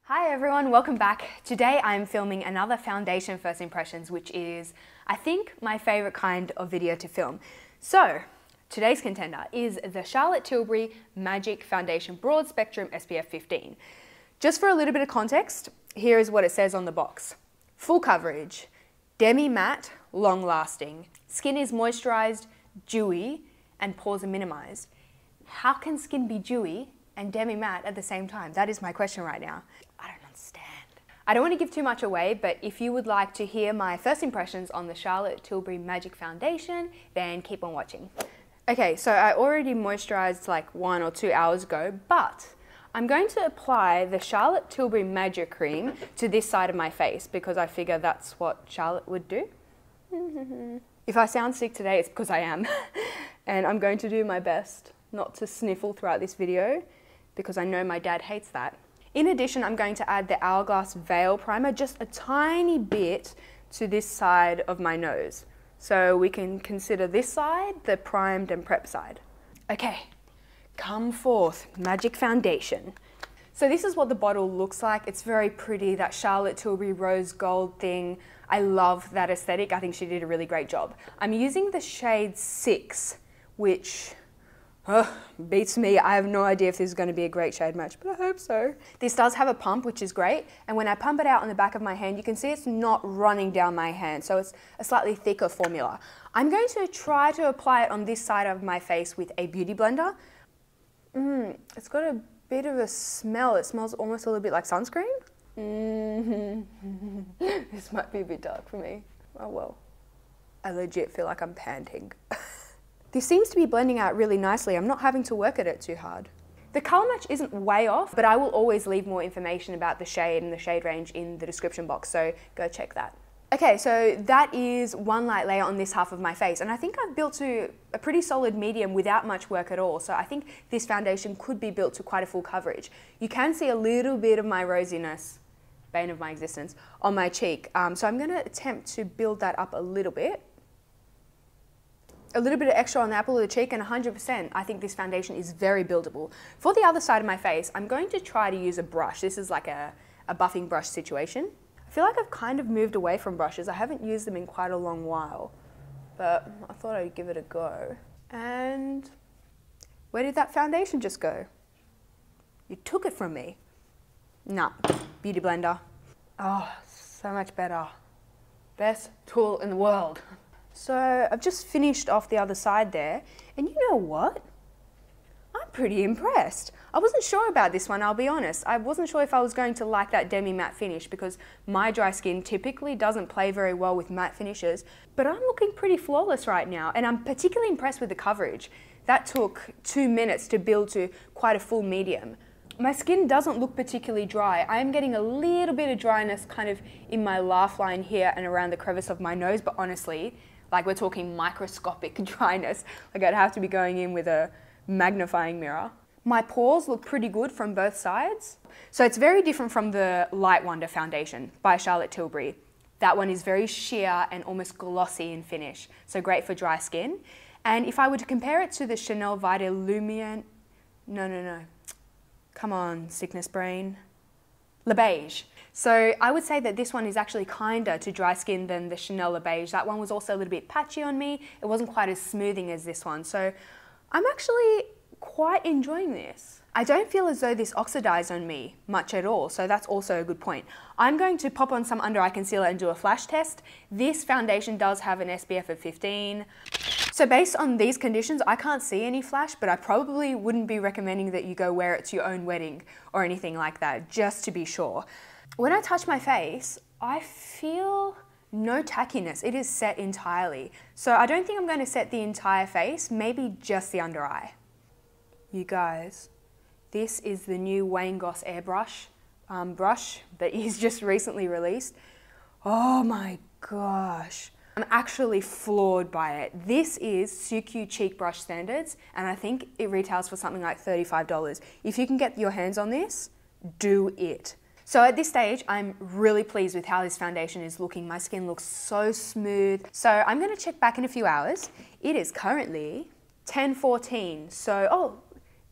Hi everyone, welcome back. Today I'm filming another foundation first impressions, which is, I think, my favorite kind of video to film. So, today's contender is the Charlotte Tilbury Magic Foundation Broad Spectrum SPF 15. Just for a little bit of context, here is what it says on the box. Full coverage, demi-matte, long-lasting. Skin is moisturized, dewy, and pores are minimized. How can skin be dewy and demi-matte at the same time? That is my question right now. I don't understand. I don't want to give too much away, but if you would like to hear my first impressions on the Charlotte Tilbury Magic Foundation, then keep on watching. Okay, so I already moisturized like 1 or 2 hours ago, but I'm going to apply the Charlotte Tilbury Magic Cream to this side of my face because I figure that's what Charlotte would do. If I sound sick today, it's because I am. And I'm going to do my best not to sniffle throughout this video because I know my dad hates that. In addition, I'm going to add the Hourglass Veil Primer, just a tiny bit to this side of my nose. So we can consider this side the primed and prep side. Okay, come forth, Magic Foundation. So this is what the bottle looks like. It's very pretty, that Charlotte Tilbury rose gold thing. I love that aesthetic. I think she did a really great job. I'm using the shade 6, which beats me. I have no idea if this is going to be a great shade match, but I hope so. This does have a pump, which is great. And when I pump it out on the back of my hand, you can see it's not running down my hand. So it's a slightly thicker formula. I'm going to try to apply it on this side of my face with a beauty blender. It's got a bit of a smell. It smells almost a little bit like sunscreen. This might be a bit dark for me. Oh well. I legit feel like I'm panting. This seems to be blending out really nicely. I'm not having to work at it too hard. The colour match isn't way off, but I will always leave more information about the shade and the shade range in the description box, so go check that. Okay, so that is one light layer on this half of my face, and I think I've built to a pretty solid medium without much work at all, so I think this foundation could be built to quite a full coverage. You can see a little bit of my rosiness, bane of my existence, on my cheek, so I'm going to attempt to build that up a little bit. A little bit of extra on the apple of the cheek and 100%, I think this foundation is very buildable. For the other side of my face, I'm going to try to use a brush. This is like a buffing brush situation. I feel like I've kind of moved away from brushes. I haven't used them in quite a long while, but I thought I'd give it a go. And where did that foundation just go? You took it from me. Nah, beauty blender. Oh, so much better. Best tool in the world. So I've just finished off the other side there, and you know what? I'm pretty impressed. I wasn't sure about this one, I'll be honest. I wasn't sure if I was going to like that demi-matte finish because my dry skin typically doesn't play very well with matte finishes, but I'm looking pretty flawless right now, and I'm particularly impressed with the coverage. That took 2 minutes to build to quite a full medium. My skin doesn't look particularly dry. I am getting a little bit of dryness kind of in my laugh line here and around the crevice of my nose, but honestly, like we're talking microscopic dryness. Like I'd have to be going in with a magnifying mirror. My pores look pretty good from both sides. So it's very different from the Light Wonder foundation by Charlotte Tilbury. That one is very sheer and almost glossy in finish. So great for dry skin. And if I were to compare it to the Chanel Vita Luminous, no. Come on, sickness brain. Le Beige. So I would say that this one is actually kinder to dry skin than the Chanel Le Beige. That one was also a little bit patchy on me. It wasn't quite as smoothing as this one. So I'm actually quite enjoying this. I don't feel as though this oxidized on me much at all, so that's also a good point. I'm going to pop on some under eye concealer and do a flash test. This foundation does have an SPF of 15. So based on these conditions, I can't see any flash, but I probably wouldn't be recommending that you go wear it to your own wedding or anything like that, just to be sure. When I touch my face, I feel no tackiness. It is set entirely. So I don't think I'm going to set the entire face, maybe just the under eye. You guys, this is the new Wayne Goss airbrush brush that he's just recently released. Oh my gosh. I'm actually floored by it. This is CQ Cheek Brush standards, and I think it retails for something like $35. If you can get your hands on this, do it. So at this stage, I'm really pleased with how this foundation is looking. My skin looks so smooth. So I'm gonna check back in a few hours. It is currently 10:14. So, oh,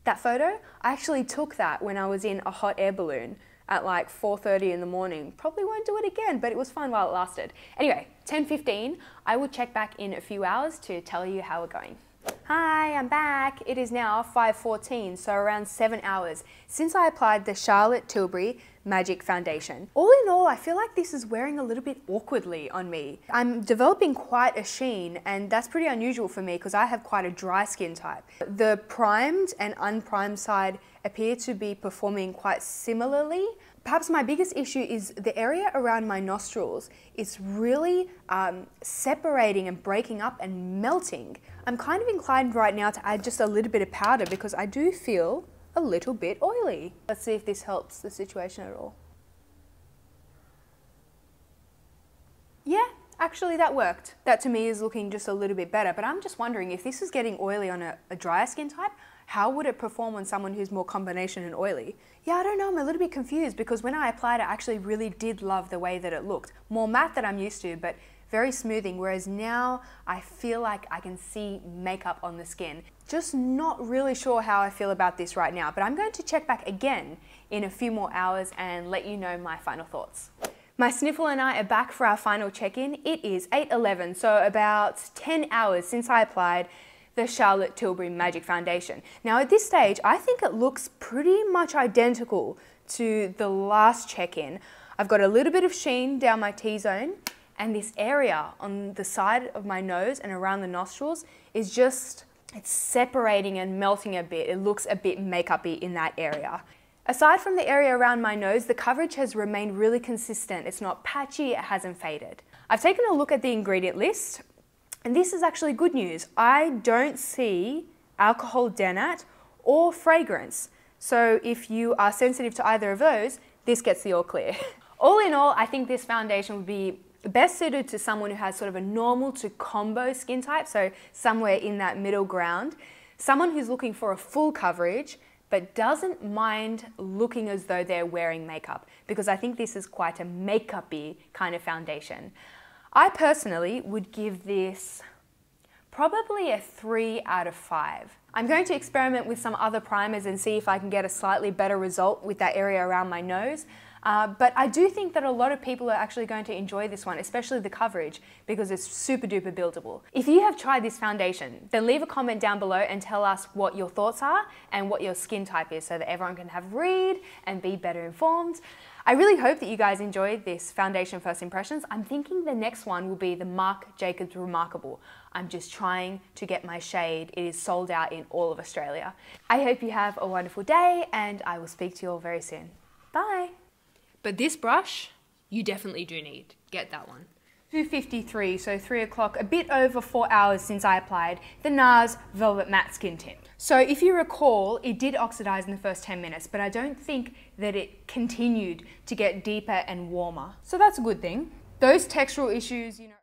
that photo, I actually took that when I was in a hot air balloon. at like 4:30 in the morning. Probably won't do it again, but it was fun while it lasted. Anyway, 10:15, I will check back in a few hours to tell you how we're going. Hi, I'm back. It is now 5:14, so around 7 hours since I applied the Charlotte Tilbury Magic Foundation. All in all, I feel like this is wearing a little bit awkwardly on me. I'm developing quite a sheen, and that's pretty unusual for me because I have quite a dry skin type. The primed and unprimed side appear to be performing quite similarly. Perhaps my biggest issue is the area around my nostrils. It's really separating and breaking up and melting. I'm kind of inclined right now to add just a little bit of powder because I do feel a little bit oily. Let's see if this helps the situation at all. Yeah, actually that worked. That to me is looking just a little bit better, but I'm just wondering if this is getting oily on a drier skin type, how would it perform on someone who's more combination and oily? Yeah, I don't know, I'm a little bit confused because when I applied it, I actually really did love the way that it looked. More matte than I'm used to, but very smoothing, whereas now I feel like I can see makeup on the skin. Just not really sure how I feel about this right now, but I'm going to check back again in a few more hours and let you know my final thoughts. My sniffle and I are back for our final check-in. It is 8:11, so about 10 hours since I applied the Charlotte Tilbury Magic Foundation. Now at this stage, I think it looks pretty much identical to the last check-in. I've got a little bit of sheen down my T-zone, and this area on the side of my nose and around the nostrils is just, it's separating and melting a bit. It looks a bit makeup-y in that area. Aside from the area around my nose, the coverage has remained really consistent. It's not patchy, it hasn't faded. I've taken a look at the ingredient list, and this is actually good news. I don't see alcohol denat or fragrance. So if you are sensitive to either of those, this gets the all clear. All in all, I think this foundation would be best suited to someone who has sort of a normal to combo skin type, so somewhere in that middle ground. Someone who's looking for a full coverage, but doesn't mind looking as though they're wearing makeup, because I think this is quite a makeup-y kind of foundation. I personally would give this probably a 3 out of 5. I'm going to experiment with some other primers and see if I can get a slightly better result with that area around my nose. But I do think that a lot of people are actually going to enjoy this one, especially the coverage, because it's super duper buildable. If you have tried this foundation, then leave a comment down below and tell us what your thoughts are and what your skin type is so that everyone can have a read and be better informed. I really hope that you guys enjoyed this foundation first impressions. I'm thinking the next one will be the Marc Jacobs Remarkable. I'm just trying to get my shade. It is sold out in all of Australia. I hope you have a wonderful day and I will speak to you all very soon. Bye. But this brush, you definitely do need. Get that one. 2:53, so 3 o'clock, a bit over 4 hours since I applied the NARS Velvet Matte Skin Tint. So if you recall, it did oxidize in the first 10 minutes, but I don't think that it continued to get deeper and warmer. So that's a good thing. Those textural issues, you know,